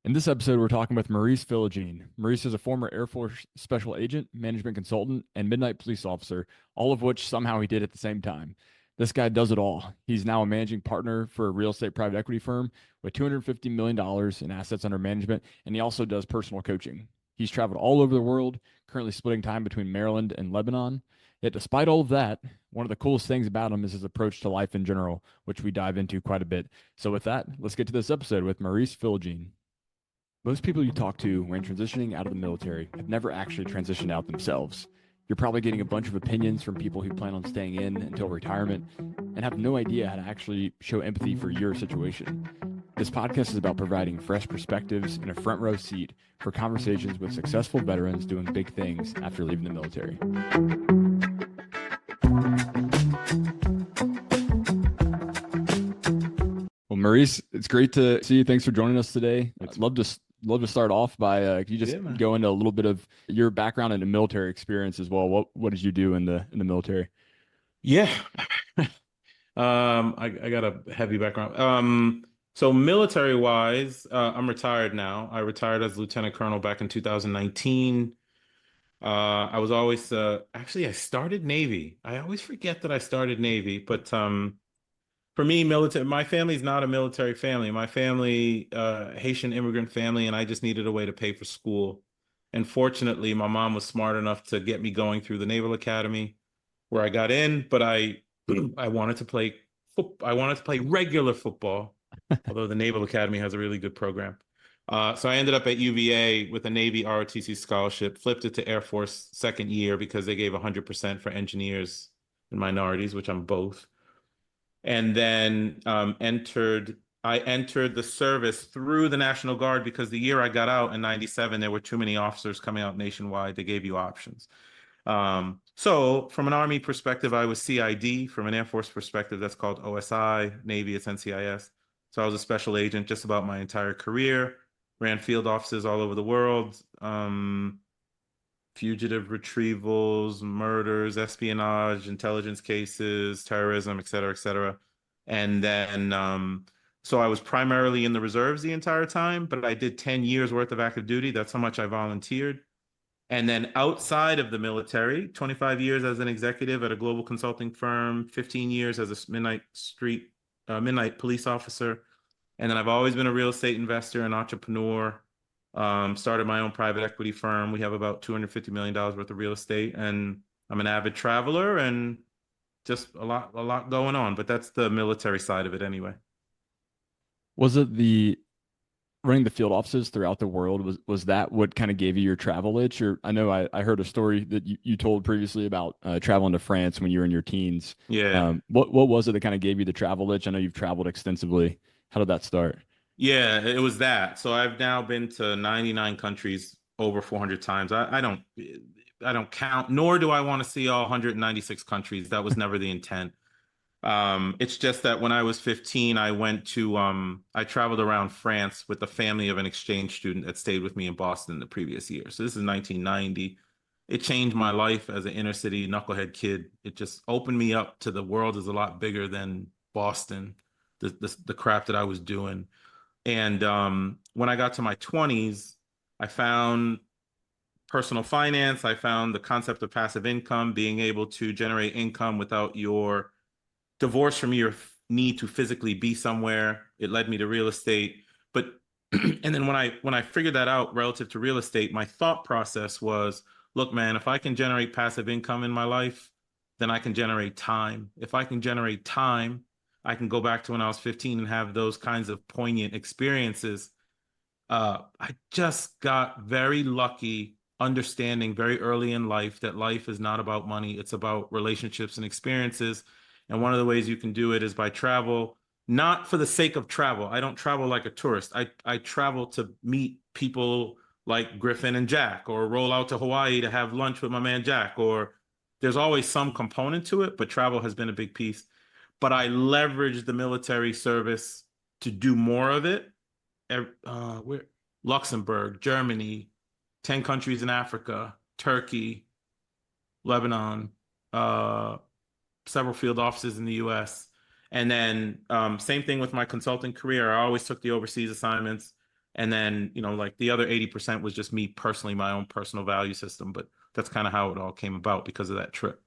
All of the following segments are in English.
In this episode, we're talking with Maurice Philogene. Maurice is a former Air Force special agent, management consultant, and midnight police officer, all of which somehow he did at the same time. This guy does it all. He's now a managing partner for a real estate private equity firm with $250 million in assets under management, and he also does personal coaching. He's traveled all over the world, currently splitting time between Maryland and Lebanon. Yet, despite all of that, one of the coolest things about him is his approach to life in general, which we dive into quite a bit. So, with that, let's get to this episode with Maurice Philogene. Most people you talk to when transitioning out of the military have never actually transitioned out themselves. You're probably getting a bunch of opinions from people who plan on staying in until retirement and have no idea how to actually show empathy for your situation. This podcast is about providing fresh perspectives and a front row seat for conversations with successful veterans doing big things after leaving the military. Well, Maurice, it's great to see you. Thanks for joining us today. I'd love to start off by can you just go into a little bit of your background and the military experience as well? What did you do in the military? Yeah. I got a heavy background. So military wise, I'm retired now. I retired as Lieutenant Colonel back in 2019. I was always actually I started Navy. I always forget that I started Navy, but for me, military, my family's not a military family. My family, Haitian immigrant family, and I just needed a way to pay for school. And fortunately, my mom was smart enough to get me going through the Naval Academy, where I got in, but I wanted to play I wanted to play regular football, although the Naval Academy has a really good program. So I ended up at UVA with a Navy ROTC scholarship, flipped it to Air Force second year because they gave 100% for engineers and minorities, which I'm both. And then I entered the service through the National Guard because the year I got out in 97, there were too many officers coming out nationwide. They gave you options. So from an Army perspective, I was CID. From an Air Force perspective, that's called OSI. Navy, it's NCIS. So I was a special agent just about my entire career, ran field offices all over the world, fugitive retrievals, murders, espionage, intelligence cases, terrorism, et cetera, et cetera. And then, so I was primarily in the reserves the entire time, but I did 10 years worth of active duty. That's how much I volunteered. And then outside of the military, 25 years as an executive at a global consulting firm, 15 years as a midnight police officer. And then I've always been a real estate investor and entrepreneur. Started my own private equity firm. We have about $250 million worth of real estate, and I'm an avid traveler and just a lot going on. But that's the military side of it anyway. Was it the running the field offices throughout the world? Was that what kind of gave you your travel itch? Or I know I heard a story that you told previously about traveling to France when you were in your teens. Yeah. What was it that kind of gave you the travel itch? I know you've traveled extensively. How did that start? Yeah, it was that. So I've now been to 99 countries over 400 times. I don't count, nor do I want to see all 196 countries. That was never the intent. It's just that when I was 15, I traveled around France with the family of an exchange student that stayed with me in Boston the previous year. So this is 1990. It changed my life as an inner city knucklehead kid. It just opened me up to the world is a lot bigger than Boston, the crap that I was doing. And when I got to my 20s, I found personal finance. I found the concept of passive income, being able to generate income without your divorce from your need to physically be somewhere. It led me to real estate. But and then when I figured that out relative to real estate, my thought process was, look, man, if I can generate passive income in my life, then I can generate time. If I can generate time, I can go back to when I was 15 and have those kinds of poignant experiences. I just got very lucky understanding very early in life that life is not about money. It's about relationships and experiences. And one of the ways you can do it is by travel, not for the sake of travel. I don't travel like a tourist. I travel to meet people like Griffin and Jack, or roll out to Hawaii to have lunch with my man Jack, or there's always some component to it, but travel has been a big piece. But I leveraged the military service to do more of it. Where Luxembourg, Germany, 10 countries in Africa, Turkey, Lebanon, several field offices in the US. And then same thing with my consulting career. I always took the overseas assignments. And then, like the other 80% was just me personally, my own personal value system. But that's kind of how it all came about because of that trip.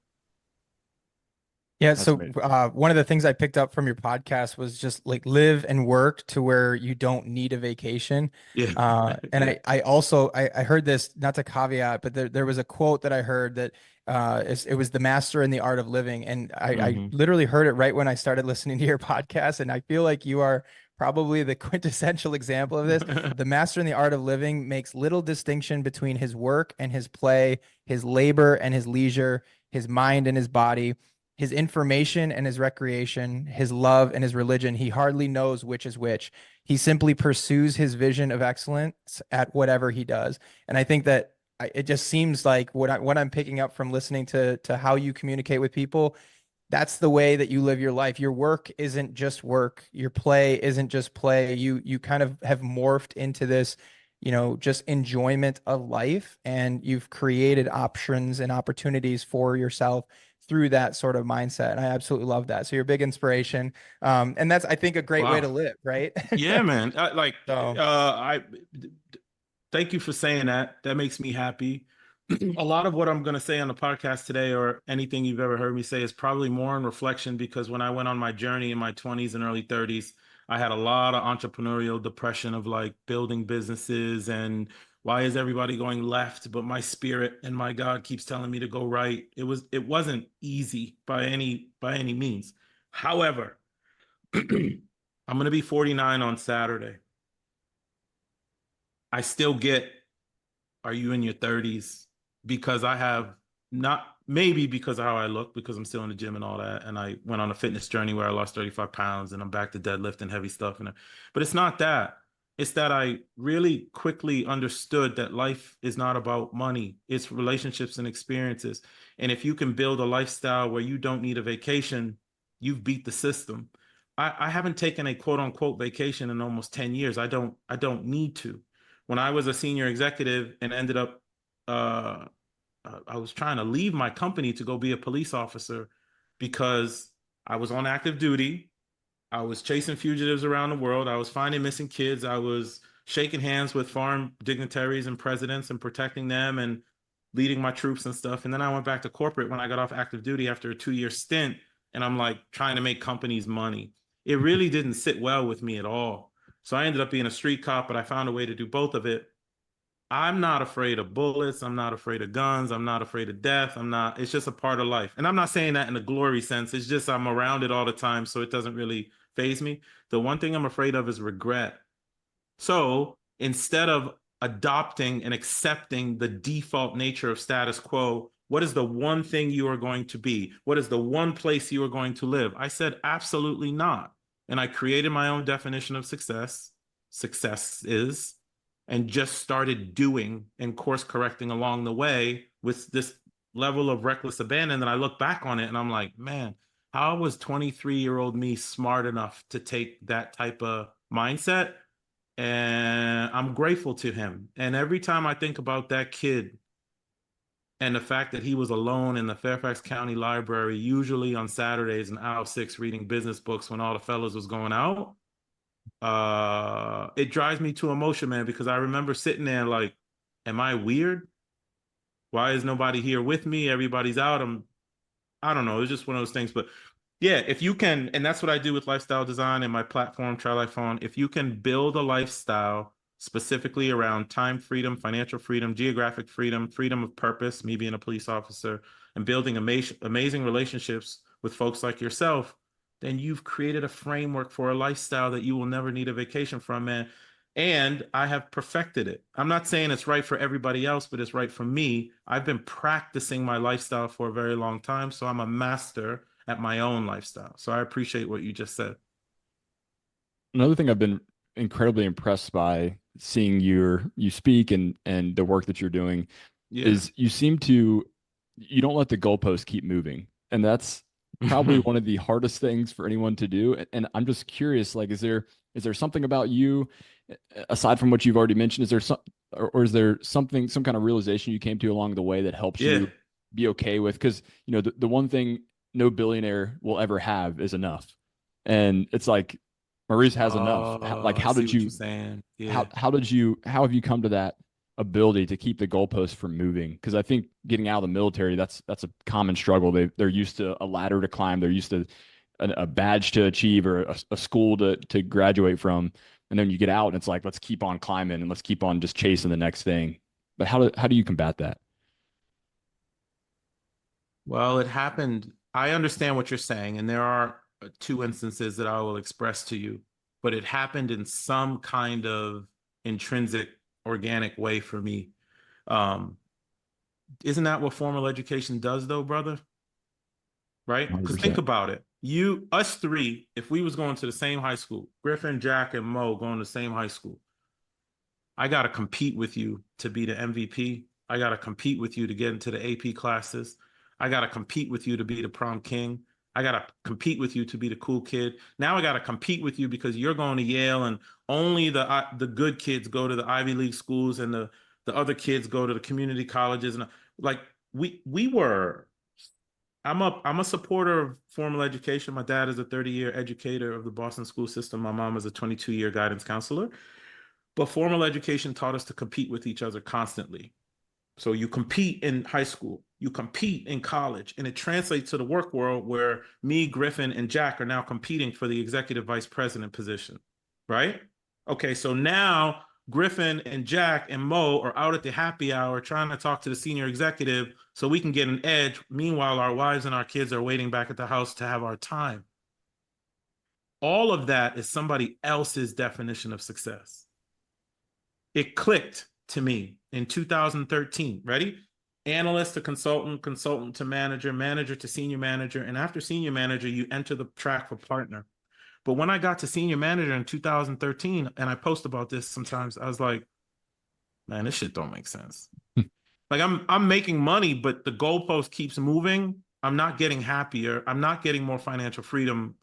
Yeah, That's so amazing. one of the things I picked up from your podcast was just like live and work to where you don't need a vacation. Yeah. And Yeah. I also I heard this, not to caveat, but there was a quote that I heard that it was the master in the art of living. And I Hmm. literally heard it right when I started listening to your podcast. And I feel like you are probably the quintessential example of this. The master in the art of living makes little distinction between his work and his play, his labor and his leisure, his mind and his body, his information and his recreation, his love and his religion. He hardly knows which is which. He simply pursues his vision of excellence at whatever he does. And I think that it just seems like what I'm picking up from listening to how you communicate with people, that's the way that you live your life. Your work isn't just work. Your play isn't just play. You kind of have morphed into this, just enjoyment of life, and you've created options and opportunities for yourself through that sort of mindset. And I absolutely love that. So you're a big inspiration. And that's, I think, a great way Wow. to live, right? Yeah, man. So I thank you for saying that. That makes me happy. A lot of what I'm going to say on the podcast today, or anything you've ever heard me say, is probably more in reflection because when I went on my journey in my 20s and early 30s, I had a lot of entrepreneurial depression of like building businesses and why is everybody going left, but my spirit and my God keeps telling me to go right. It wasn't easy by any means. However, I'm going to be 49 on Saturday. I still get, are you in your 30s? Because I have not, maybe because of how I look, because I'm still in the gym and all that. And I went on a fitness journey where I lost 35 pounds and I'm back to deadlifting heavy stuff. But it's not that. It's that I really quickly understood that life is not about money, it's relationships and experiences. And if you can build a lifestyle where you don't need a vacation, you've beat the system. I haven't taken a quote unquote vacation in almost 10 years. I don't need to. When I was a senior executive and ended up uh, I was trying to leave my company to go be a police officer because I was on active duty. I was chasing fugitives around the world. I was finding missing kids. I was shaking hands with foreign dignitaries and presidents and protecting them and leading my troops and stuff. And then I went back to corporate when I got off active duty after a 2 year stint. And I'm like trying to make companies money. It really didn't sit well with me at all. So I ended up being a street cop, but I found a way to do both of it. I'm not afraid of bullets. I'm not afraid of guns. I'm not afraid of death. It's just a part of life. And I'm not saying that in a glory sense. It's just I'm around it all the time. So it doesn't really phase me. The one thing I'm afraid of is regret. So instead of adopting and accepting the default nature of status quo, what is the one thing you are going to be? What is the one place you are going to live? I said, absolutely not. And I created my own definition of success. Success is, and just started doing and course correcting along the way with this level of reckless abandon that I look back on it and I'm like, man, how was 23-year-old me smart enough to take that type of mindset? And I'm grateful to him. And every time I think about that kid and the fact that he was alone in the Fairfax County Library, usually on Saturdays in aisle 6 reading business books when all the fellas was going out, it drives me to emotion, man, because I remember sitting there like, am I weird? Why is nobody here with me? Everybody's out. I don't know. It's just one of those things. But yeah, if you can, and that's what I do with lifestyle design and my platform, Try Life On. If you can build a lifestyle specifically around time freedom, financial freedom, geographic freedom, freedom of purpose, me being a police officer, and building amazing relationships with folks like yourself, then you've created a framework for a lifestyle that you will never need a vacation from, man. And I have perfected it. I'm not saying it's right for everybody else, but it's right for me. I've been practicing my lifestyle for a very long time, so I'm a master at my own lifestyle. So I appreciate what you just said. Another thing I've been incredibly impressed by seeing you speak and the work that you're doing Yeah. is you don't let the goalpost keep moving. And that's probably one of the hardest things for anyone to do. And I'm just curious, like, is there something about you aside from what you've already mentioned? Is there or is there something, some kind of realization you came to along the way that helps Yeah. you be okay with? Because, the one thing no billionaire will ever have is enough. And it's like Maurice has enough. Like, I how see did what you you're saying. Yeah. how have you come to that ability to keep the goalposts from moving? Because I think getting out of the military, that's a common struggle. They're used to a ladder to climb. They're used to a badge to achieve or a school to graduate from. And then you get out and it's like, let's keep on climbing and let's keep on just chasing the next thing. But how do you combat that? Well, it happened. I understand what you're saying, and there are two instances that I will express to you, but it happened in some kind of intrinsic, organic way for me. Um, isn't that what formal education does, though, brother? Right? Because think 100%. about it. Us three, if we was going to the same high school, Griffin, Jack, and Mo going to the same high school, I got to compete with you to be the MVP. I got to compete with you to get into the AP classes. I got to compete with you to be the prom king. I got to compete with you to be the cool kid. Now I got to compete with you because you're going to Yale and only the good kids go to the Ivy League schools and the other kids go to the community colleges. And like we were, I'm a supporter of formal education. My dad is a 30-year educator of the Boston school system. My mom is a 22-year guidance counselor. But formal education taught us to compete with each other constantly. So you compete in high school, you compete in college, and it translates to the work world where me, Griffin, and Jack are now competing for the executive vice president position, right? Okay, so now Griffin and Jack and Mo are out at the happy hour trying to talk to the senior executive so we can get an edge. Meanwhile, our wives and our kids are waiting back at the house to have our time. All of that is somebody else's definition of success. It clicked to me in 2013. Ready? Analyst to consultant, consultant to manager, manager to senior manager. And after senior manager, you enter the track for partner. But when I got to senior manager in 2013, and I post about this sometimes, I was like, man, this shit don't make sense. Like I'm making money, but the goalpost keeps moving. I'm not getting happier. I'm not getting more financial freedom.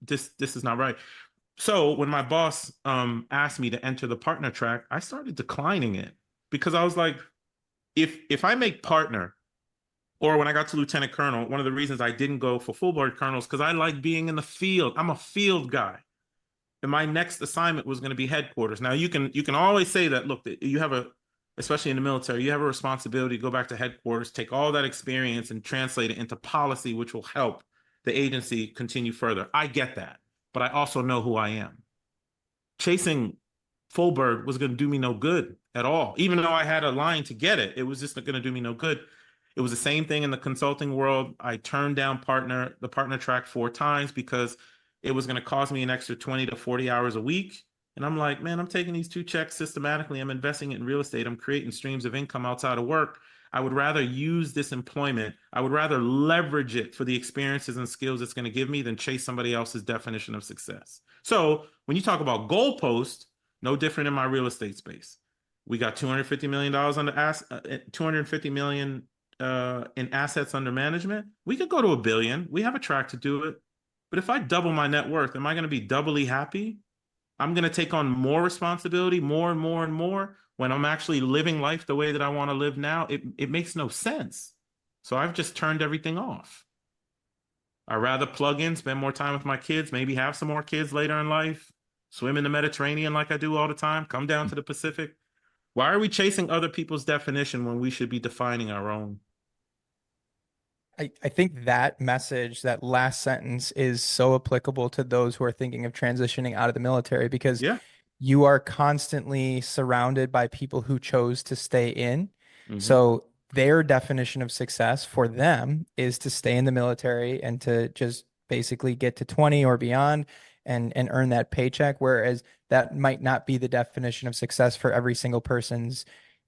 This is not right. So when my boss asked me to enter the partner track, I started declining it because I was like, if I make partner, or when I got to lieutenant colonel, one of the reasons I didn't go for full board colonels because I like being in the field. I'm a field guy, and my next assignment was going to be headquarters. Now you can always say that. Look, you have especially in the military, you have a responsibility to go back to headquarters, take all that experience, and translate it into policy, which will help the agency continue further. I get that, but I also know who I am. Chasing Fulberg was going to do me no good at all. Even though I had a line to get it, it was just going to do me no good. It was the same thing in the consulting world. I turned down the partner track 4 times because it was going to cost me an extra 20 to 40 hours a week. And I'm like, man, I'm taking these 2 checks systematically. I'm investing it in real estate. I'm creating streams of income outside of work. I would rather use this employment. I would rather leverage it for the experiences and skills it's going to give me than chase somebody else's definition of success. So when you talk about goalpost, no different in my real estate space. We got $250 million under $250 million in assets under management. We could go to $1 billion. We have a track to do it. But if I double my net worth, am I going to be doubly happy? I'm going to take on more responsibility, more and more and more when I'm actually living life the way that I want to live now. It makes no sense. So I've just turned everything off. I'd rather plug in, spend more time with my kids, maybe have some more kids later in life, swim in the Mediterranean like I do all the time, come down to the Pacific. Why are we chasing other people's definition when we should be defining our own? I think that message, that last sentence, is so applicable to those who are thinking of transitioning out of the military because Yeah. you are constantly surrounded by people who chose to stay in. Mm-hmm. So their definition of success for them is to stay in the military and to just basically get to 20 or beyond and earn that paycheck. Whereas that might not be the definition of success for every single person's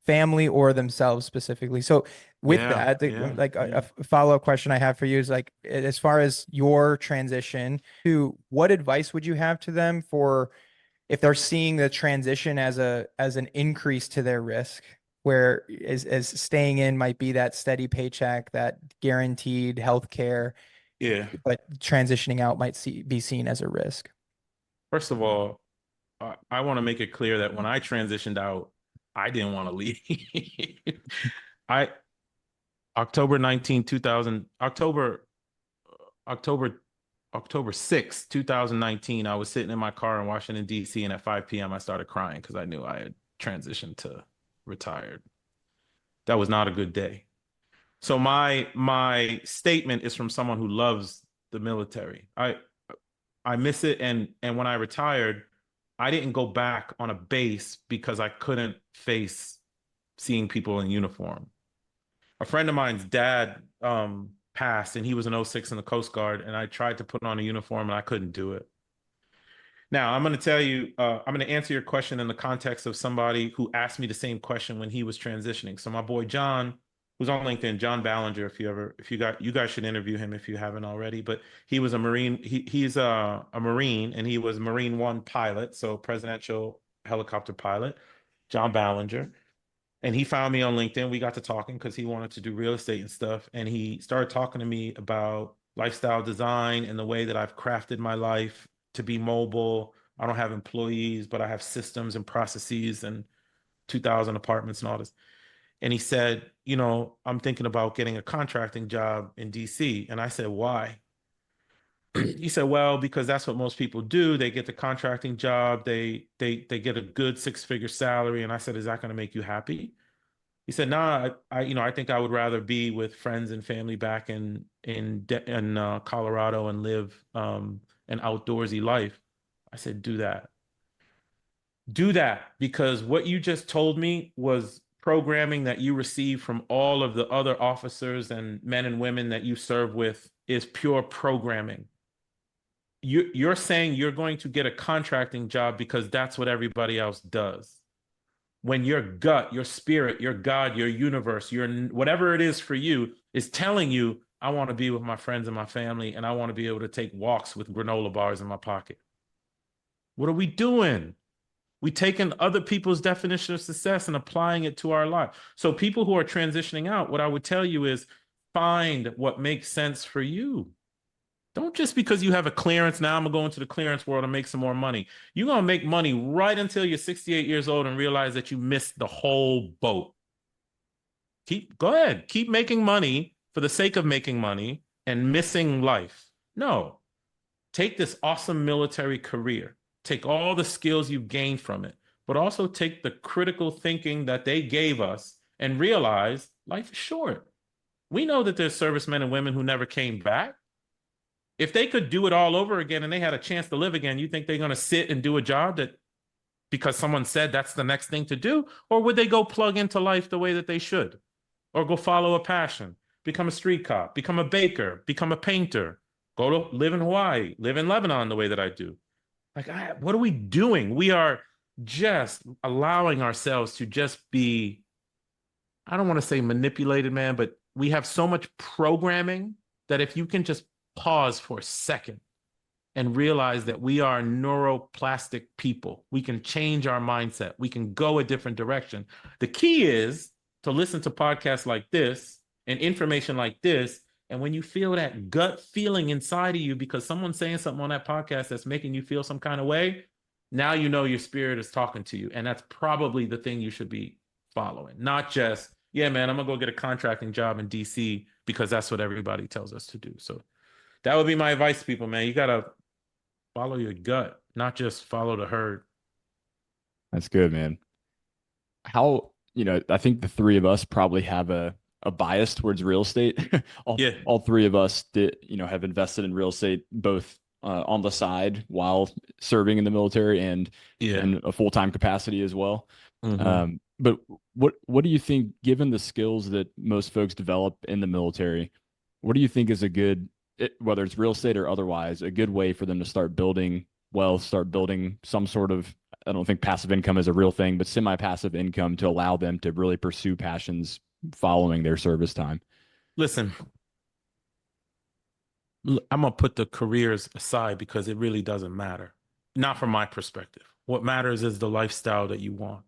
family or themselves specifically. So with that, a follow-up question I have for you is like, as far as your transition to, what advice would you have to them for if they're seeing the transition as an increase to their risk, where as staying in might be that steady paycheck, that guaranteed health care, but transitioning out might be seen as a risk? First of all, I want to make it clear that when I transitioned out, I didn't want to leave. October 19, 2000, October October 6th, 2019, I was sitting in my car in Washington, D.C., and at 5 p.m. I started crying because I knew I had transitioned to retired. That was not a good day. So my statement is from someone who loves the military. I miss it, and when I retired, I didn't go back on a base because I couldn't face seeing people in uniform. A friend of mine's dad passed, and he was an '06 in the Coast Guard, and I tried to put on a uniform and I couldn't do it. Now, I'm going to tell you, I'm going to answer your question in the context of somebody who asked me the same question when he was transitioning. So my boy John, who's on LinkedIn, John Ballinger, you guys should interview him if you haven't already. But he was a Marine. He's a Marine, and he was Marine One pilot, so presidential helicopter pilot, John Ballinger. And he found me on LinkedIn. We got to talking because he wanted to do real estate and stuff. And he started talking to me about lifestyle design and the way that I've crafted my life to be mobile. I don't have employees, but I have systems and processes and 2,000 apartments and all this. And he said, I'm thinking about getting a contracting job in DC. And I said, why? He said, well, because that's what most people do. They get the contracting job, they get a good six-figure salary. And I said, is that going to make you happy? He said, nah, I think I would rather be with friends and family back in Colorado and live an outdoorsy life. I said, do that. Do that, because what you just told me was programming that you receive from all of the other officers and men and women that you serve with is pure programming. You're saying you're going to get a contracting job because that's what everybody else does. When your gut, your spirit, your God, your universe, your whatever it is for you is telling you, I want to be with my friends and my family, and I want to be able to take walks with granola bars in my pocket. What are we doing? We taking other people's definition of success and applying it to our life. So people who are transitioning out, what I would tell you is find what makes sense for you. Don't just because you have a clearance, now I'm going to go into the clearance world and make some more money. You're going to make money right until you're 68 years old and realize that you missed the whole boat. Go ahead. Keep making money for the sake of making money and missing life. No. Take this awesome military career. Take all the skills you've gained from it, but also take the critical thinking that they gave us and realize life is short. We know that there's servicemen and women who never came back. If they could do it all over again and they had a chance to live again, you think they're going to sit and do a job that because someone said that's the next thing to do? Or would they go plug into life the way that they should? Or go follow a passion, become a street cop, become a baker, become a painter, go to live in Hawaii, live in Lebanon the way that I do? Like, what are we doing? We are just allowing ourselves to just be, I don't want to say manipulated, man, but we have so much programming that if you can just pause for a second and realize that we are neuroplastic people, we can change our mindset. We can go a different direction. The key is to listen to podcasts like this and information like this. And when you feel that gut feeling inside of you because someone's saying something on that podcast that's making you feel some kind of way, now you know your spirit is talking to you. And that's probably the thing you should be following. Not just, yeah, man, I'm going to go get a contracting job in DC because that's what everybody tells us to do. So that would be my advice to people, man. You got to follow your gut, not just follow the herd. That's good, man. I think the three of us probably have a bias towards real estate. all three of us have invested in real estate, both on the side while serving in the military and in a full-time capacity as well. Mm-hmm. But what do you think, given the skills that most folks develop in the military, what do you think is whether it's real estate or otherwise, a good way for them to start building wealth, start building some sort of, I don't think passive income is a real thing, but semi-passive income to allow them to really pursue passions following their service time? Listen, I'm going to put the careers aside because it really doesn't matter. Not from my perspective. What matters is the lifestyle that you want.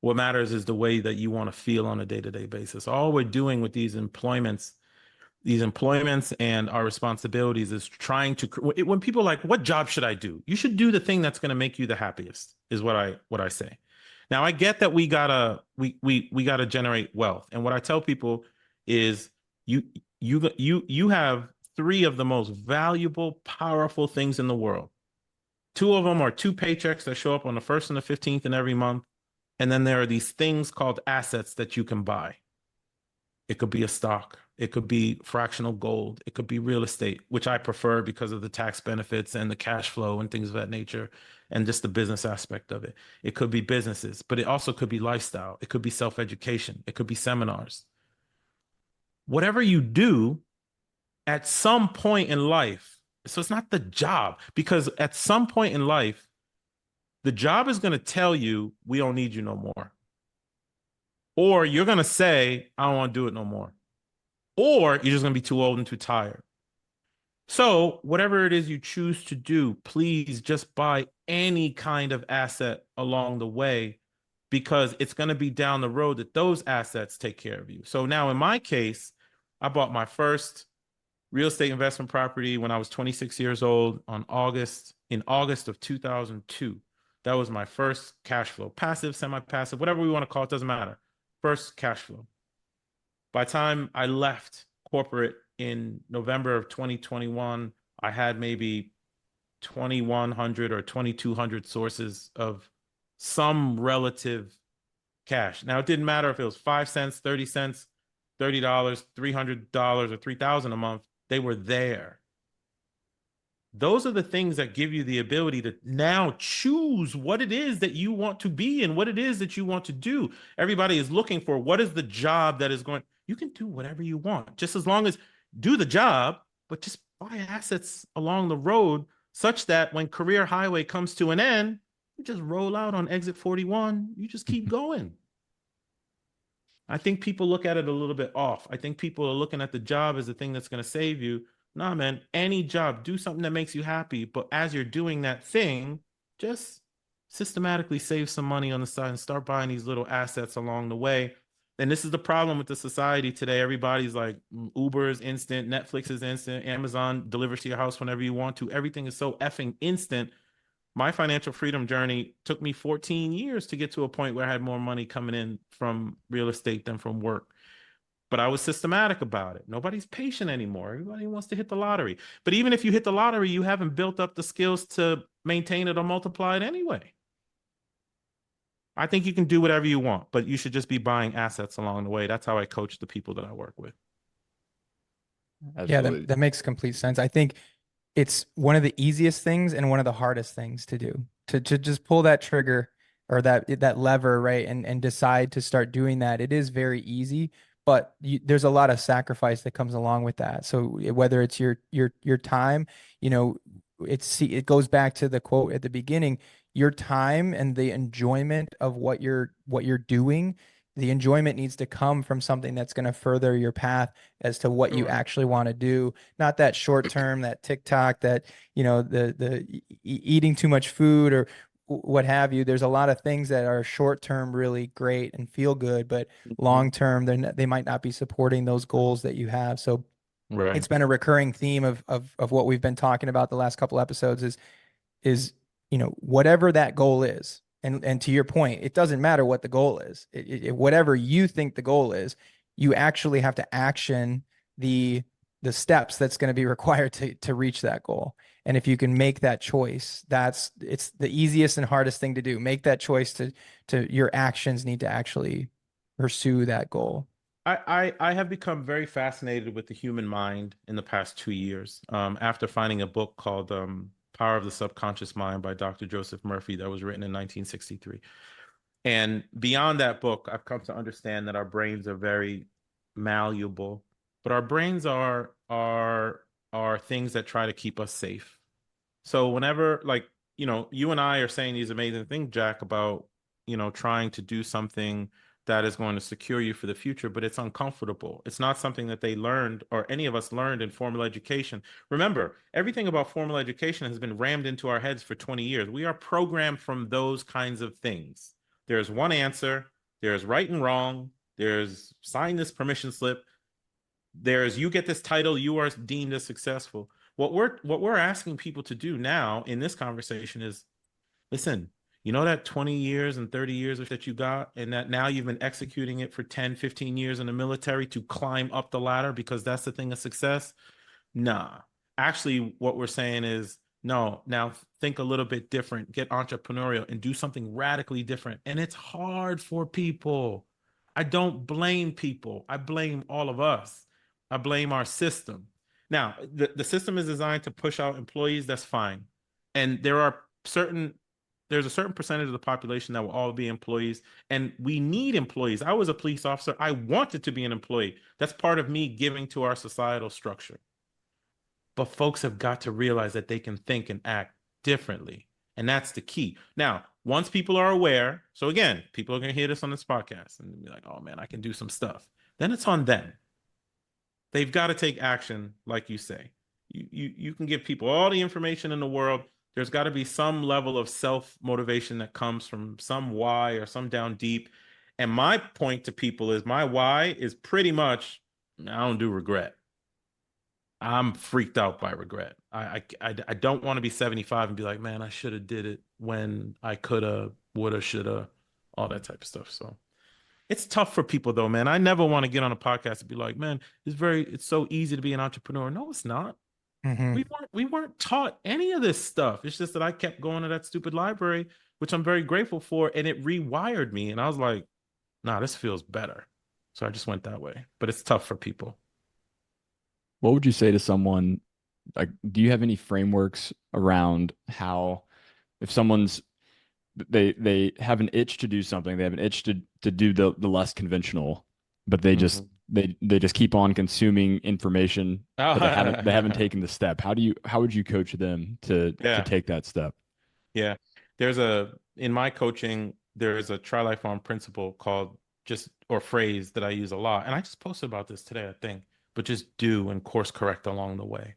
What matters is the way that you want to feel on a day-to-day basis. All we're doing with these employments and our responsibilities is trying to, when people are like, what job should I do? You should do the thing that's going to make you the happiest, is what I say. Now, I get that we gotta generate wealth. And what I tell people is you have three of the most valuable, powerful things in the world. Two of them are two paychecks that show up on the 1st and the 15th in every month. And then there are these things called assets that you can buy. It could be a stock. It could be fractional gold. It could be real estate, which I prefer because of the tax benefits and the cash flow and things of that nature, and just the business aspect of it. It could be businesses, but it also could be lifestyle. It could be self-education. It could be seminars. Whatever you do at some point in life, so it's not the job, because at some point in life, the job is going to tell you, we don't need you no more. Or you're going to say, I don't want to do it no more. Or you're just going to be too old and too tired. So whatever it is you choose to do, please just buy any kind of asset along the way, because it's going to be down the road that those assets take care of you. So now in my case, I bought my first real estate investment property when I was 26 years old in August of 2002. That was my first cash flow, passive, semi-passive, whatever we want to call it, doesn't matter. First cash flow. By the time I left corporate in November of 2021, I had maybe 2,100 or 2,200 sources of some relative cash. Now, it didn't matter if it was 5 cents, 30 cents, $30, $300, or $3,000 a month. They were there. Those are the things that give you the ability to now choose what it is that you want to be and what it is that you want to do. Everybody is looking for what is the job that is going. You can do whatever you want, just as long as do the job, but just buy assets along the road such that when career highway comes to an end, you just roll out on exit 41. You just keep going. I think people look at it a little bit off. I think people are looking at the job as the thing that's going to save you. Nah, man, any job, do something that makes you happy. But as you're doing that thing, just systematically save some money on the side and start buying these little assets along the way. And this is the problem with the society today. Everybody's like, Uber is instant, Netflix is instant, Amazon delivers to your house whenever you want to. Everything is so effing instant. My financial freedom journey took me 14 years to get to a point where I had more money coming in from real estate than from work. But I was systematic about it. Nobody's patient anymore. Everybody wants to hit the lottery. But even if you hit the lottery, you haven't built up the skills to maintain it or multiply it anyway. I think you can do whatever you want, but you should just be buying assets along the way. That's how I coach the people that I work with. Absolutely. Yeah, that makes complete sense. I think it's one of the easiest things and one of the hardest things to do, to just pull that trigger or that lever, right? And decide to start doing that. It is very easy, but there's a lot of sacrifice that comes along with that. So whether it's your time, it goes back to the quote at the beginning, your time and the enjoyment of what you're doing. The enjoyment needs to come from something that's going to further your path as to what you actually want to do. Not that short term, that TikTok, that, the eating too much food or what have you. There's a lot of things that are short term really great and feel good, but long term, they might not be supporting those goals that you have. So it's been a recurring theme of what we've been talking about the last couple episodes is whatever that goal is. And to your point, it doesn't matter what the goal is. Whatever you think the goal is, you actually have to action the steps that's going to be required to reach that goal. And if you can make that choice, it's the easiest and hardest thing to do. Make that choice to your actions need to actually pursue that goal. I have become very fascinated with the human mind in the past 2 years. After finding a book called Power of the Subconscious Mind by Dr. Joseph Murphy that was written in 1963. And beyond that book, I've come to understand that our brains are very malleable, but our brains are things that try to keep us safe. So whenever, like, you and I are saying these amazing things, Jack, about, trying to do something that is going to secure you for the future, but it's uncomfortable. It's not something that they learned or any of us learned in formal education. Remember, everything about formal education has been rammed into our heads for 20 years. We are programmed from those kinds of things. There's one answer, there's right and wrong, there's sign this permission slip, there's you get this title, you are deemed as successful. What we're asking people to do now in this conversation is, listen, that 20 years and 30 years that you got, and that now you've been executing it for 10, 15 years in the military to climb up the ladder because that's the thing of success. Nah. Actually, what we're saying is no, now think a little bit different, get entrepreneurial and do something radically different. And it's hard for people. I don't blame people. I blame all of us. I blame our system. Now, the system is designed to push out employees, that's fine. And there's a certain percentage of the population that will all be employees, and we need employees. I was a police officer. I wanted to be an employee. That's part of me giving to our societal structure. But folks have got to realize that they can think and act differently. And that's the key. Now, once people are aware, so again, people are going to hear this on this podcast and be like, oh man, I can do some stuff. Then it's on them. They've got to take action, like you say. You can give people all the information in the world. There's got to be some level of self-motivation that comes from some why or some down deep. And my point to people is my why is pretty much, I don't do regret. I'm freaked out by regret. I don't want to be 75 and be like, man, I should have did it when I coulda, woulda, shoulda, all that type of stuff. So it's tough for people though, man. I never want to get on a podcast and be like, man, it's so easy to be an entrepreneur. No, it's not. Mm-hmm. We weren't taught any of this stuff. It's just that I kept going to that stupid library, which I'm very grateful for, and it rewired me. And I was like, nah, this feels better. So I just went that way. But it's tough for people. What would you say to someone, like, do you have any frameworks around how, if someone's they have an itch to do something, they have an itch to do the less conventional, but they just they just keep on consuming information, but they haven't taken the step. How would you coach them to take that step? Yeah. In my coaching, there's a try-life on principle called or phrase that I use a lot. And I just posted about this today, I think, but just do and course correct along the way.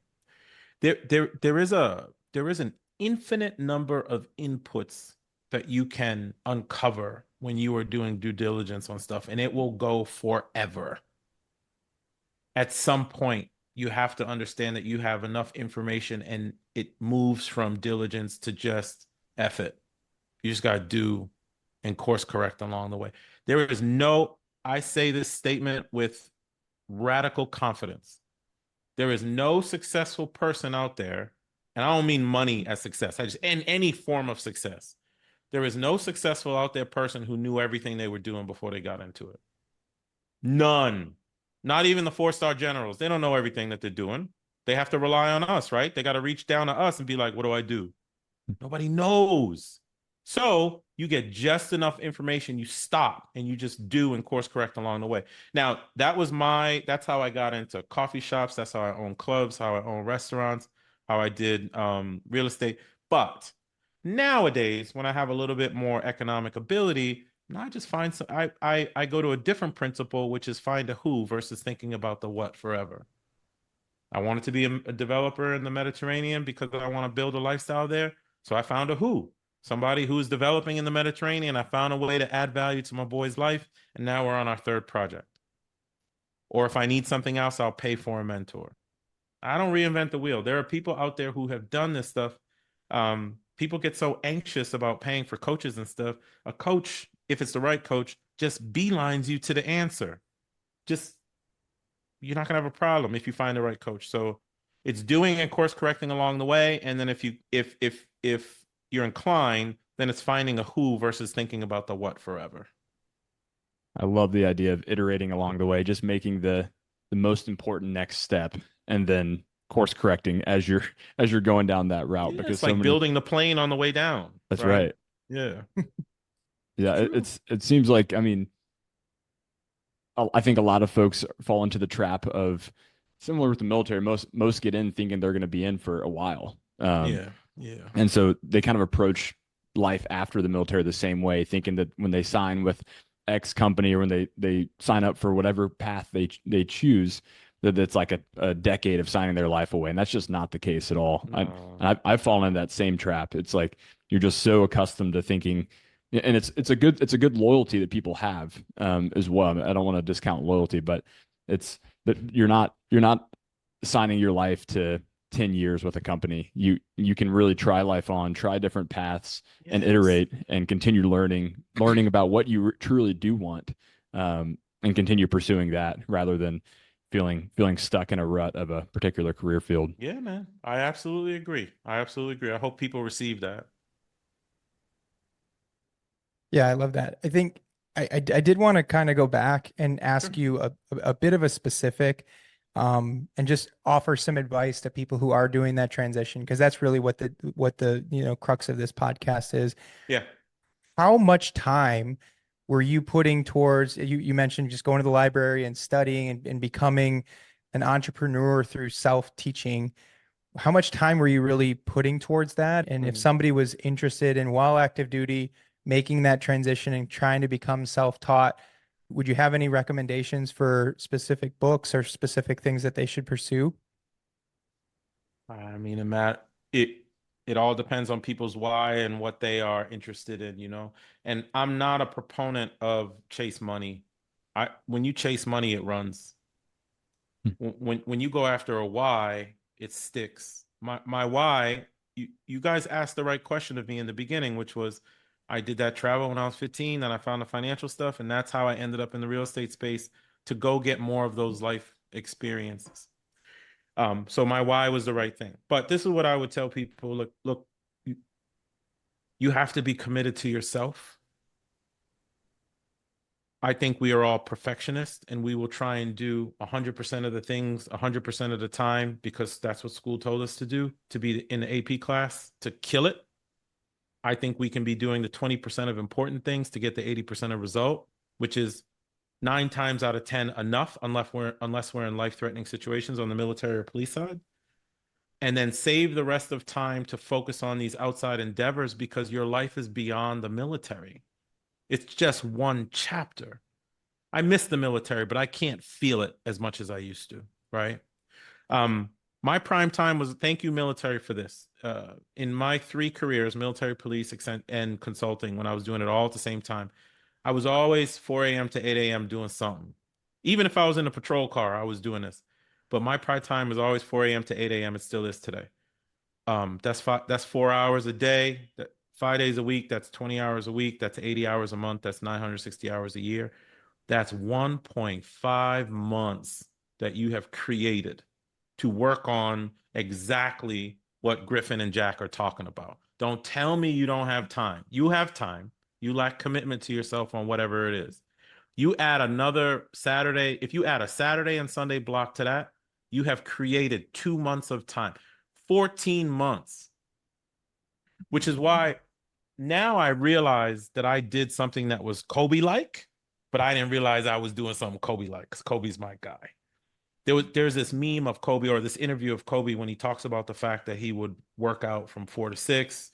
There is an infinite number of inputs that you can uncover when you are doing due diligence on stuff, and it will go forever. At some point, you have to understand that you have enough information and it moves from diligence to just F it. You just got to do and course correct along the way. I say this statement with radical confidence. There is no successful person out there, and I don't mean money as success, in any form of success. There is no successful out there person who knew everything they were doing before they got into it. None. Not even the 4-star generals. They don't know everything that they're doing. They have to rely on us, right? They got to reach down to us and be like, what do I do? Nobody knows. So you get just enough information, you stop and you just do and course correct along the way. Now, that's how I got into coffee shops. That's how I own clubs, how I own restaurants, how I did real estate. But nowadays, when I have a little bit more economic ability, I just find I go to a different principle, which is find a who versus thinking about the what forever. I wanted to be a developer in the Mediterranean because I want to build a lifestyle there. So I found a who. Somebody who's developing in the Mediterranean. I found a way to add value to my boy's life, and now we're on our 3rd project. Or if I need something else, I'll pay for a mentor. I don't reinvent the wheel. There are people out there who have done this stuff. People get so anxious about paying for coaches and stuff. A coach, if it's the right coach, just beelines you to the answer. You're not gonna have a problem if you find the right coach. So it's doing and course correcting along the way, and then if you're inclined, then it's finding a who versus thinking about the what forever. I love the idea of iterating along the way, just making the most important next step, and then course correcting as you're going down that route. Yeah, because it's like building the plane on the way down. That's right. Yeah. Yeah. It seems like, I mean, I think a lot of folks fall into the trap of, similar with the military. Most get in thinking they're going to be in for a while. Yeah. And so they kind of approach life after the military the same way, thinking that when they sign with X company, or when they sign up for whatever path they choose, that it's like a decade of signing their life away. And that's just not the case at all. No. I've fallen into that same trap. It's like you're just so accustomed to thinking, and it's a good loyalty that people have as well. I mean, I don't want to discount loyalty, but it's that you're not signing your life to 10 years with a company. You can really try different paths, Yes. and iterate and continue learning about what you truly do want, and continue pursuing that, rather than feeling stuck in a rut of a particular career field. Yeah, man. I absolutely agree. I absolutely agree. I hope people receive that. Yeah, I love that. I think I did want to kind of go back and ask Sure. you a bit of a specific, and just offer some advice to people who are doing that transition, because that's really what the crux of this podcast is. Yeah. How much time were you putting towards, you mentioned just going to the library and studying and becoming an entrepreneur through self-teaching. How much time were you really putting towards that? And if Mhm. somebody was interested in, while active duty, making that transition and trying to become self-taught, would you have any recommendations for specific books or specific things that they should pursue? I mean, and Matt, it all depends on people's why and what they are interested in, you know. And I'm not a proponent of chase money. When you chase money, it runs. When you go after a why, it sticks. My why, you guys asked the right question of me in the beginning, which was I did that travel when I was 15, and I found the financial stuff, and that's how I ended up in the real estate space to go get more of those life experiences. So my why was the right thing. But this is what I would tell people: look, you, you have to be committed to yourself. I think we are all perfectionists and we will try and do 100% of the things 100% of the time because that's what school told us to do, to be in the AP class, to kill it. I think we can be doing the 20% of important things to get the 80% of result, which is 9 times out of 10 enough, unless we're in life-threatening situations on the military or police side. And then save the rest of time to focus on these outside endeavors because your life is beyond the military. It's just one chapter. I miss the military, but I can't feel it as much as I used to, right? Um, my prime time was, thank you, military, for this. In my 3 careers, military, police, and consulting, when I was doing it all at the same time, I was always 4 a.m. to 8 a.m. doing something. Even if I was in a patrol car, I was doing this. But my prime time was always 4 a.m. to 8 a.m. It still is today. That's 4 hours a day, 5 days a week, that's 20 hours a week, that's 80 hours a month, that's 960 hours a year. That's 1.5 months that you have created to work on exactly what Griffin and Jack are talking about. Don't tell me you don't have time. You have time. You lack commitment to yourself on whatever it is. You add another Saturday, if you add a Saturday and Sunday block to that, you have created 2 months of time, 14 months, which is why now I realize that I did something that was Kobe like, but I didn't realize I was doing something Kobe like because Kobe's my guy. There's this meme of Kobe, or this interview of Kobe, when he talks about the fact that he would work out from 4 to 6,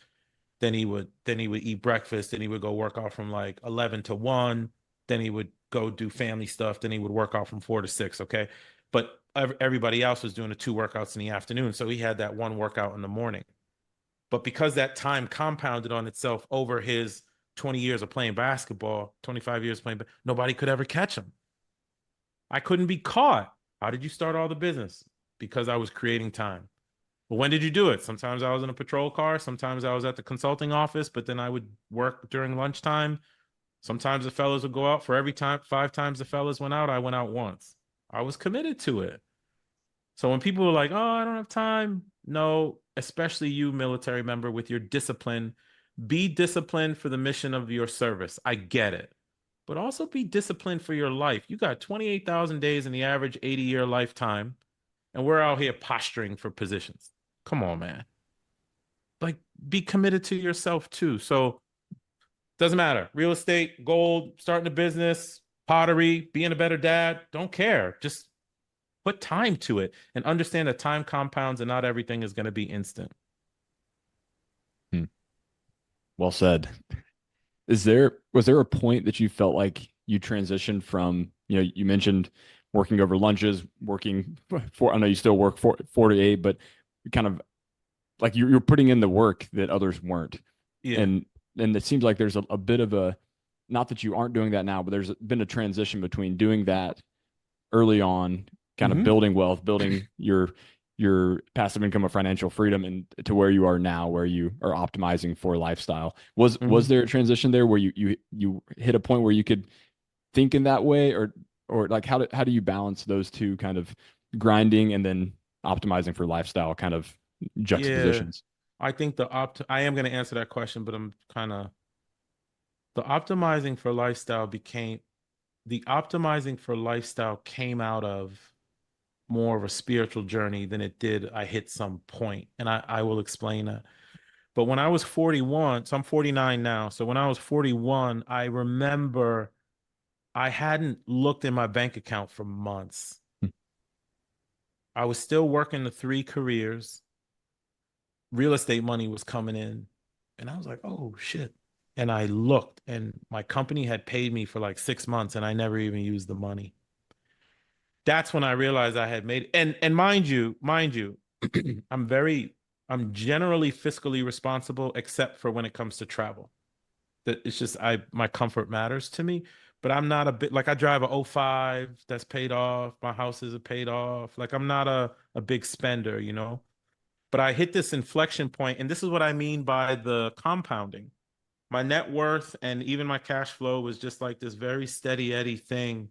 then he would eat breakfast, then he would go work out from like 11 to 1, then he would go do family stuff, then he would work out from 4 to 6. Okay, but everybody else was doing the 2 workouts in the afternoon, so he had that one workout in the morning. But because that time compounded on itself over his 20 years of playing basketball, 25 years playing, nobody could ever catch him. I couldn't be caught. How did you start all the business? Because I was creating time. But when did you do it? Sometimes I was in a patrol car. Sometimes I was at the consulting office, but then I would work during lunchtime. Sometimes the fellas would go out. For every time, 5 times the fellas went out, I went out once. I was committed to it. So when people were like, oh, I don't have time. No, especially you, military member, with your discipline, be disciplined for the mission of your service. I get it. But also be disciplined for your life. You got 28,000 days in the average 80-year lifetime, and we're out here posturing for positions. Come on, man. Like, be committed to yourself too. So, doesn't matter. Real estate, gold, starting a business, pottery, being a better dad, don't care. Just put time to it and understand that time compounds and not everything is going to be instant. Hmm. Well said. Was there a point that you felt like you transitioned from, you mentioned working over lunches, working for, I know you still work 4 to 8, but kind of like you're putting in the work that others weren't. Yeah. And it seems like there's a bit of a, not that you aren't doing that now, but there's been a transition between doing that early on, kind of Mm-hmm. building wealth, building your passive income of financial freedom, and to where you are now, where you are optimizing for lifestyle. Was Mm-hmm. there a transition there where you hit a point where you could think in that way, or or like how do you balance those two kind of grinding and then optimizing for lifestyle kind of Yeah, juxtapositions? I think I am going to answer that question, but I'm kind of the optimizing for lifestyle became the optimizing for lifestyle came out of more of a spiritual journey than it did I hit some point, and I will explain that. But when I was 41, so I'm 49 now. So when I was 41, I remember I hadn't looked in my bank account for months. I was still working the three careers. Real estate money was coming in. And I was like, oh shit. And I looked, and my company had paid me for like 6 months, and I never even used the money. That's when I realized I had made it. And mind you, I'm very I'm generally fiscally responsible except for when it comes to travel. That it's just my comfort matters to me. But I'm not a bit like I drive a '05 that's paid off. My house is paid off. Like I'm not a big spender, you know. But I hit this inflection point, and this is what I mean by the compounding. My net worth and even my cash flow was just like this very steady eddy thing.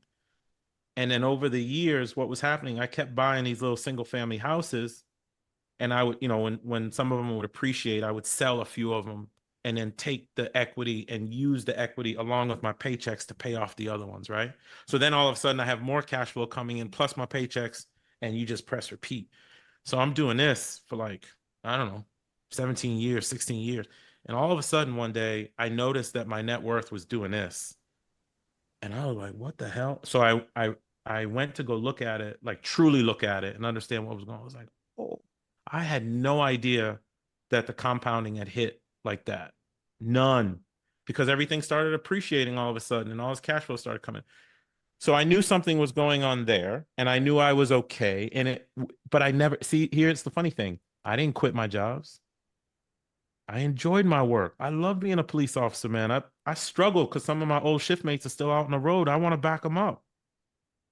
And then over the years, what was happening, I kept buying these little single family houses, and I would, when some of them would appreciate, I would sell a few of them and then take the equity and use the equity along with my paychecks to pay off the other ones, right? So then all of a sudden I have more cash flow coming in plus my paychecks, and you just press repeat. So I'm doing this for like, I don't know, 17 years, 16 years. And all of a sudden one day I noticed that my net worth was doing this. And I was like, what the hell? So I went to go look at it, like truly look at it and understand what was going on. I was like, oh, I had no idea that the compounding had hit like that. None. Because everything started appreciating all of a sudden and all this cash flow started coming. So I knew something was going on there, and I knew I was okay. But I never see, here's the funny thing. I didn't quit my jobs. I enjoyed my work. I love being a police officer, man. I struggle because some of my old shift mates are still out on the road. I want to back them up.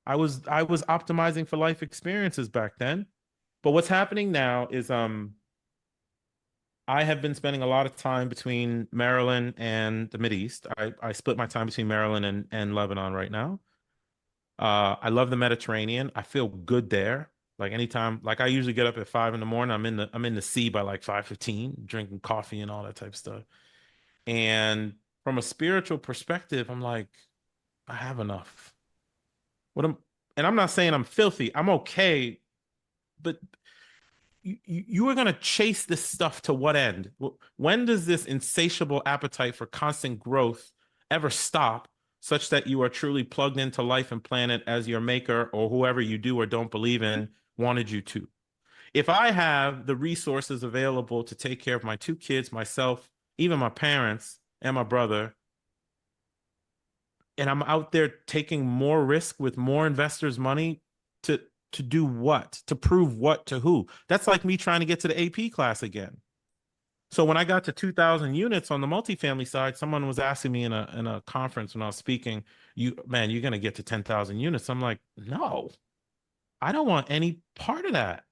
I was optimizing for life experiences back then. But what's happening now is I have been spending a lot of time between Maryland and the Mideast. I split my time between Maryland and Lebanon right now. I love the Mediterranean. I feel good there. Like anytime, like I usually get up at 5 in the morning. I'm in the sea by like 5:15, drinking coffee and all that type of stuff. And from a spiritual perspective, I'm like, I have enough. What am and I'm not saying I'm filthy. I'm okay, but you are going to chase this stuff to what end? When does this insatiable appetite for constant growth ever stop, such that you are truly plugged into life and planet as your maker or whoever you do or don't believe in wanted you to? If I have the resources available to take care of my two kids, myself, even my parents and my brother, and I'm out there taking more risk with more investors' money to to do what? To prove what to who? That's like me trying to get to the AP class again. So when I got to 2,000 units on the multifamily side, someone was asking me in a conference when I was speaking, you're gonna get to 10,000 units. I'm like, no, I don't want any part of that.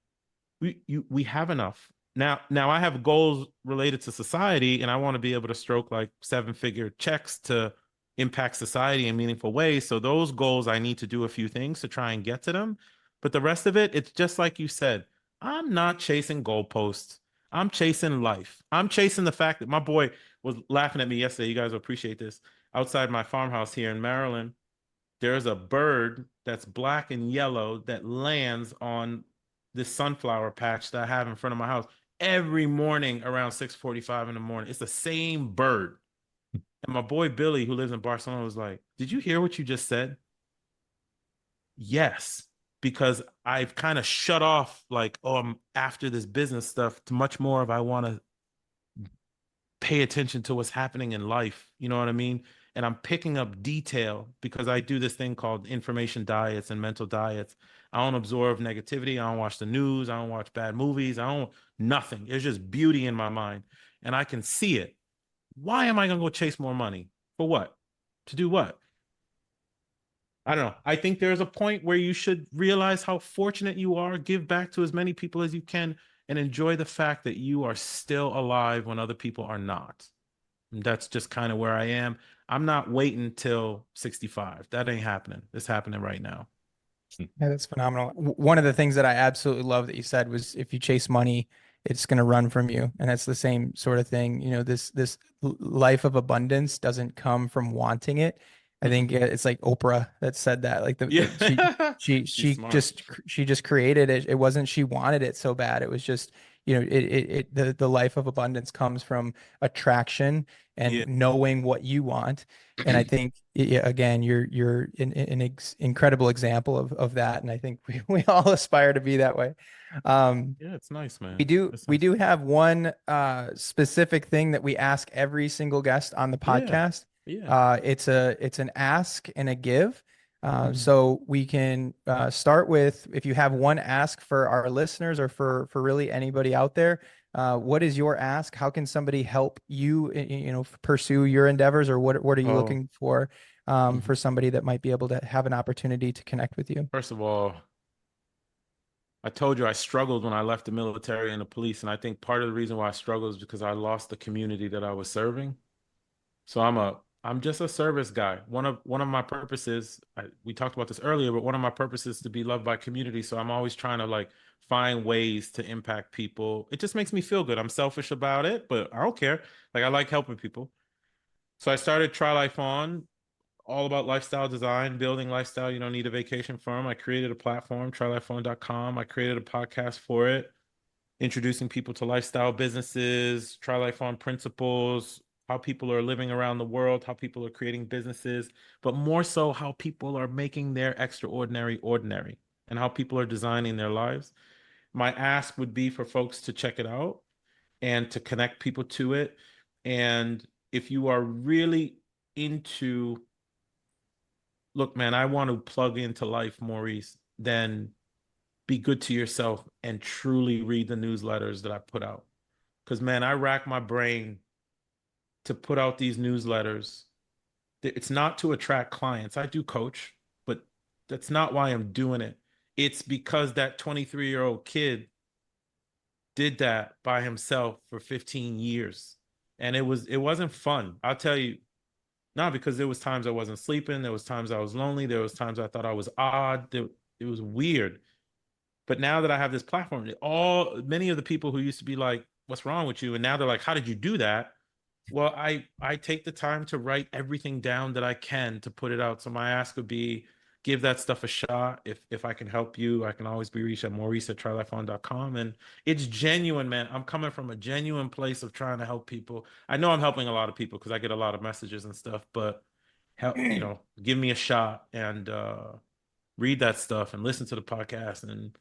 We have enough. Now I have goals related to society, and I want to be able to stroke like seven-figure checks to impact society in meaningful ways. So those goals, I need to do a few things to try and get to them. But the rest of it, it's just like you said. I'm not chasing goalposts. I'm chasing life. I'm chasing the fact that my boy was laughing at me yesterday. You guys will appreciate this. Outside my farmhouse here in Maryland, there's a bird that's black and yellow that lands on this sunflower patch that I have in front of my house every morning around 6:45 in the morning. It's the same bird. And my boy Billy, who lives in Barcelona, was like, "Did you hear what you just said?" Yes, because I've kind of shut off, like, oh, I'm after this business stuff to much more of I want to pay attention to what's happening in life. You know what I mean? And I'm picking up detail because I do this thing called information diets and mental diets. I don't absorb negativity. I don't watch the news. I don't watch bad movies. I don't, nothing. There's just beauty in my mind and I can see it. Why am I going to go chase more money? For what? To do what? I don't know. I think there's a point where you should realize how fortunate you are, give back to as many people as you can, and enjoy the fact that you are still alive when other people are not. And that's just kind of where I am. I'm not waiting till 65. That ain't happening. It's happening right now. Yeah, that's phenomenal. One of the things that I absolutely love that you said was if you chase money, it's going to run from you. And that's the same sort of thing. You know, this life of abundance doesn't come from wanting it. I think it's like Oprah that said that. Like Yeah. She's smart. she just created it. It wasn't she wanted it so bad. It was just, you know, the life of abundance comes from attraction Yeah. and knowing what you want. And I think yeah, again, you're an incredible example of that. And I think we all aspire to be that way. Yeah, it's nice, We man. do It's we nice. do have one specific thing that we ask every single guest on the Yeah. podcast. Yeah. It's an ask and a give. Mhm. So we can start with if you have one ask for our listeners or for really anybody out there. What is your ask? How can somebody help you, you know, pursue your endeavors, or what are you Oh, looking mhm. for somebody that might be able to have an opportunity to connect with you? First of all, I told you I struggled when I left the military and the police, and I think part of the reason why I struggled is because I lost the community that I was serving. So I'm just a service guy. One of my purposes, we talked about this earlier, but one of my purposes is to be loved by community. So I'm always trying to like find ways to impact people. It just makes me feel good. I'm selfish about it, but I don't care. Like I like helping people. So I started Try Life On, all about lifestyle design, building lifestyle. You don't need a vacation from. I created a platform, trylifeon.com. I created a podcast for it, introducing people to lifestyle businesses, Try Life On principles, how people are living around the world, how people are creating businesses, but more so how people are making their extraordinary ordinary and how people are designing their lives. My ask would be for folks to check it out and to connect people to it. And if you are really into, look, man, I want to plug into life, Maurice, then be good to yourself and truly read the newsletters that I put out. Because, man, I rack my brain to put out these newsletters. It's not to attract clients. I do coach, but that's not why I'm doing it. It's because that 23-year-old kid did that by himself for 15 years. And it wasn't fun. I'll tell you, not because there was times I wasn't sleeping, there was times I was lonely, there was times I thought I was odd. It was weird. But now that I have this platform, many of the people who used to be like, "What's wrong with you?" and now they're like, "How did you do that?" Well, I take the time to write everything down that I can to put it out. So my ask would be, give that stuff a shot. If I can help you, I can always be reached at maurice@trylifeon.com. And it's genuine, man. I'm coming from a genuine place of trying to help people. I know I'm helping a lot of people because I get a lot of messages and stuff, but help, give me a shot and read that stuff and listen to the podcast. And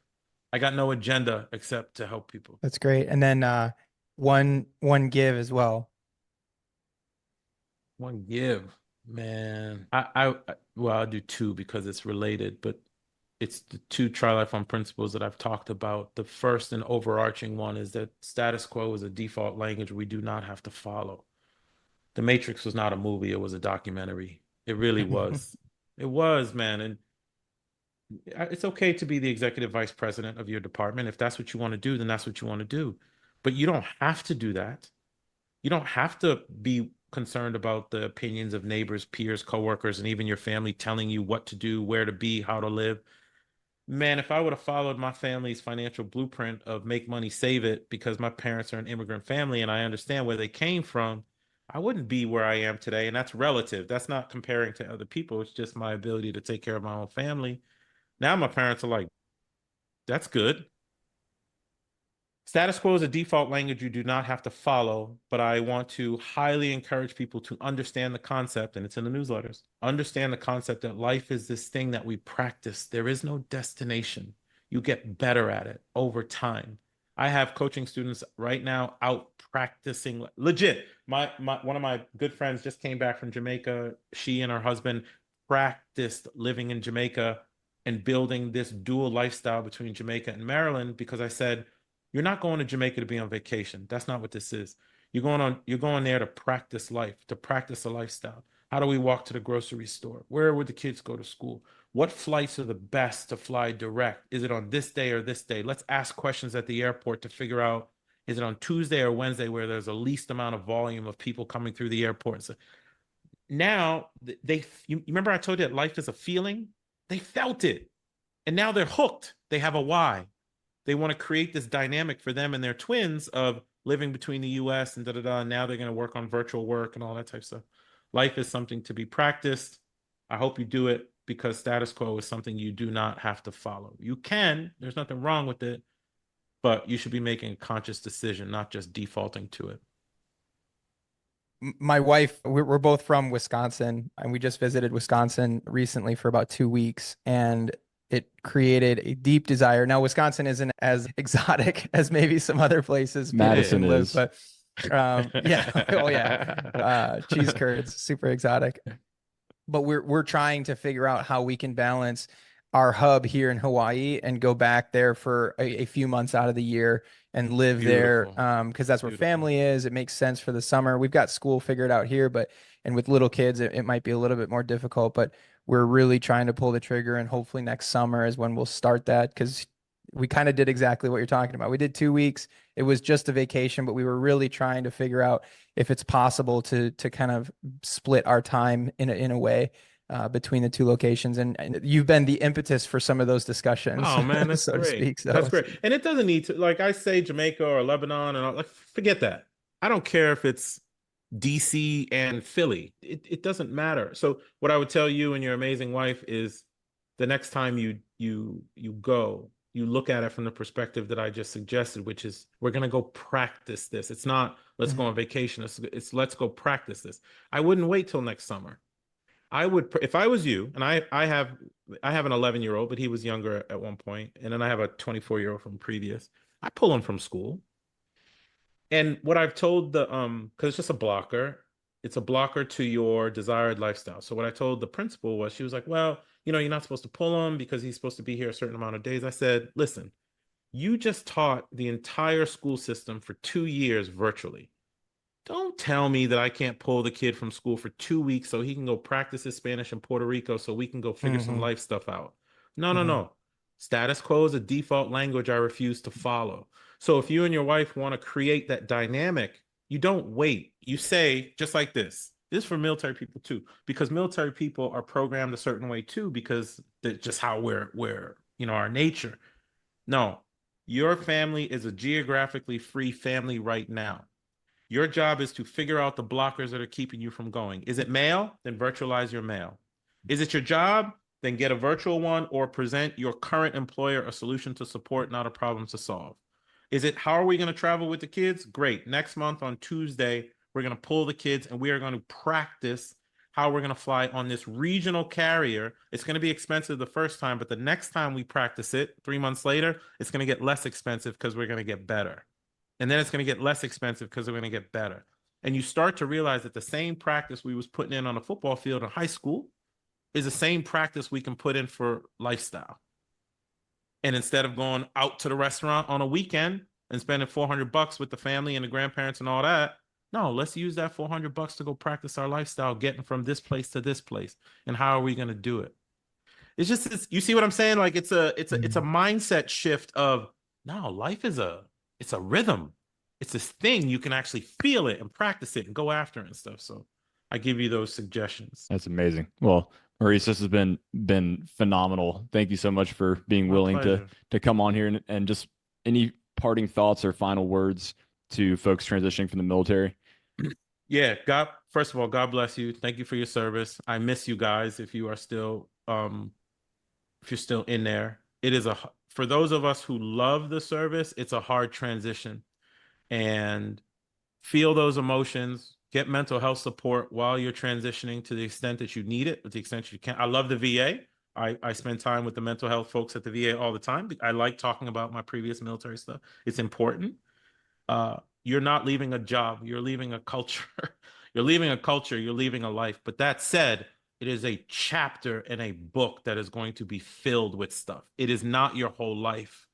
I got no agenda except to help people. That's great. And then one give as well. One give, man. Well, I'll do two because it's related, but it's the two Try Life On principles that I've talked about. The first and overarching one is that status quo is a default language we do not have to follow. The Matrix was not a movie, it was a documentary. It really was. It was, man. And it's okay to be the executive vice president of your department. If that's what you want to do, then that's what you want to do. But you don't have to do that. You don't have to be concerned about the opinions of neighbors, peers, coworkers, and even your family telling you what to do, where to be, how to live. Man, if I would have followed my family's financial blueprint of make money, save it, because my parents are an immigrant family and I understand where they came from, I wouldn't be where I am today. And that's relative. That's not comparing to other people. It's just my ability to take care of my own family. Now my parents are like, that's good. Status quo is a default language you do not have to follow, but I want to highly encourage people to understand the concept, and it's in the newsletters. Understand the concept that life is this thing that we practice. There is no destination. You get better at it over time. I have coaching students right now out practicing legit. My one of my good friends just came back from Jamaica. She and her husband practiced living in Jamaica and building this dual lifestyle between Jamaica and Maryland because I said, you're not going to Jamaica to be on vacation. That's not what this is. You're going there to practice life, to practice a lifestyle. How do we walk to the grocery store? Where would the kids go to school? What flights are the best to fly direct? Is it on this day or this day? Let's ask questions at the airport to figure out, is it on Tuesday or Wednesday where there's the least amount of volume of people coming through the airport? So now you remember I told you that life is a feeling? They felt it. And now they're hooked. They have a why. They want to create this dynamic for them and their twins of living between the US and da-da-da. And now they're going to work on virtual work and all that type of stuff. Life is something to be practiced. I hope you do it, because status quo is something you do not have to follow. You can, there's nothing wrong with it, but you should be making a conscious decision, not just defaulting to it. My wife, we're both from Wisconsin, and we just visited Wisconsin recently for about 2 weeks, and it created a deep desire. Now, Wisconsin isn't as exotic as maybe some other places people Madison can live, is. but yeah, oh yeah, cheese curds, super exotic. But we're trying to figure out how we can balance our hub here in Hawaii and go back there for a few months out of the year and live there, Beautiful. because that's where Beautiful. family is. It makes sense for the summer. We've got school figured out here, but and with little kids, it might be a little bit more difficult, but we're really trying to pull the trigger, and hopefully next summer is when we'll start that, because we kind of did exactly what you're talking about. We did 2 weeks. It was just a vacation, but we were really trying to figure out if it's possible to kind of split our time in a way between the two locations. And you've been the impetus for some of those discussions, Oh man, that's so to great. speak. So That's great. And it doesn't need to, like I say, Jamaica or Lebanon and all, like, forget that. I don't care if it's DC and Philly. It doesn't matter. So what I would tell you and your amazing wife is, the next time you go, you look at it from the perspective that I just suggested, which is, we're going to go practice this. It's not let's go on vacation. It's let's go practice this. I wouldn't wait till next summer. I would, if I was you, and I have an 11-year-old, but he was younger at one point, and then I have a 24-year-old from previous. I pull him from school. And what I've told the because it's just a blocker, it's a blocker to your desired lifestyle. So what I told the principal was, she was like, well, you're not supposed to pull him because he's supposed to be here a certain amount of days. I said, listen, you just taught the entire school system for 2 years virtually. Don't tell me that I can't pull the kid from school for 2 weeks so he can go practice his Spanish in Puerto Rico so we can go figure some life stuff out. No, no, no. Status quo is a default language I refuse to follow. So if you and your wife want to create that dynamic, you don't wait. You say, just like this. This is for military people too, because military people are programmed a certain way too, because that's just how we're our nature. No, your family is a geographically free family right now. Your job is to figure out the blockers that are keeping you from going. Is it mail? Then virtualize your mail. Is it your job? Then get a virtual one or present your current employer a solution to support, not a problem to solve. Is it, how are we going to travel with the kids? Great. Next month on Tuesday, we're going to pull the kids and we are going to practice how we're going to fly on this regional carrier. It's going to be expensive the first time, but the next time we practice it, 3 months later, it's going to get less expensive because we're going to get better. And then it's going to get less expensive because we're going to get better. And you start to realize that the same practice we was putting in on a football field in high school is the same practice we can put in for lifestyle. And instead of going out to the restaurant on a weekend and spending $400 with the family and the grandparents and all that, no, let's use that $400 to go practice our lifestyle, getting from this place to this place. And how are we going to do it? You see what I'm saying? Like it's a mindset shift of, no, life is it's a rhythm. It's this thing you can actually feel it and practice it and go after it and stuff. So I give you those suggestions. That's amazing. Well, Maurice, this has been phenomenal. Thank you so much for being My willing pleasure. to come on here and just any parting thoughts or final words to folks transitioning from the military. Yeah, first of all, God bless you. Thank you for your service. I miss you guys if you are still if you're still in there. It is for those of us who love the service, it's a hard transition. And feel those emotions, get mental health support while you're transitioning to the extent that you need it, to the extent you can. I love the VA. I spend time with the mental health folks at the VA all the time. I like talking about my previous military stuff. It's important. You're not leaving a job. You're leaving a culture. You're leaving a culture. You're leaving a life. But that said, it is a chapter in a book that is going to be filled with stuff. It is not your whole life.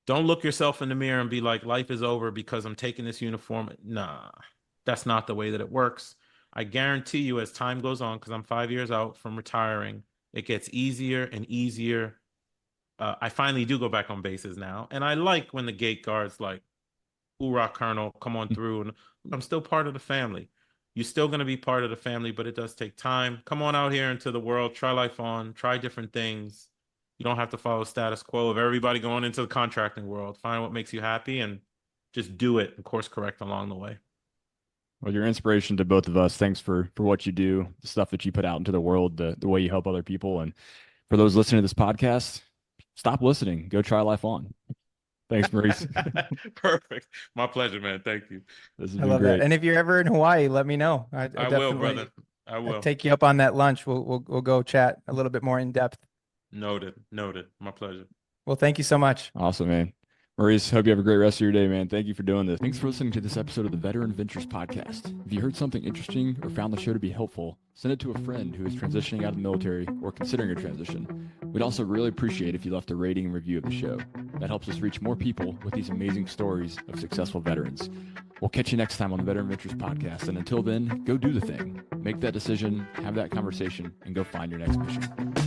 Don't look yourself in the mirror and be like, life is over because I'm taking this uniform. Nah, that's not the way that it works. I guarantee you, as time goes on, because I'm 5 years out from retiring, it gets easier and easier. I finally do go back on bases now. And I like when the gate guard's like, hoorah, Colonel, come on through. And I'm still part of the family. You're still going to be part of the family, but it does take time. Come on out here into the world, try life on, try different things. You don't have to follow status quo of everybody going into the contracting world. Find what makes you happy and just do it and course correct along the way. Well, you're inspiration to both of us. Thanks for what you do, the stuff that you put out into the world, the way you help other people. And for those listening to this podcast, stop listening. Go try life on. Thanks, Maurice. Perfect. My pleasure, man. Thank you. This has I been love great. that. And if you're ever in Hawaii, let me know. I I will, definitely brother. I I'll will. take you up on that lunch. We'll go chat a little bit more in depth. Noted. Noted. My pleasure. Well, thank you so much. Awesome, man. Maurice, hope you have a great rest of your day, man. Thank you for doing this. Thanks for listening to this episode of the Veteran Ventures Podcast. If you heard something interesting or found the show to be helpful, send it to a friend who is transitioning out of the military or considering a transition. We'd also really appreciate if you left a rating and review of the show. That helps us reach more people with these amazing stories of successful veterans. We'll catch you next time on the Veteran Ventures Podcast. And until then, go do the thing. Make that decision, have that conversation, and go find your next mission.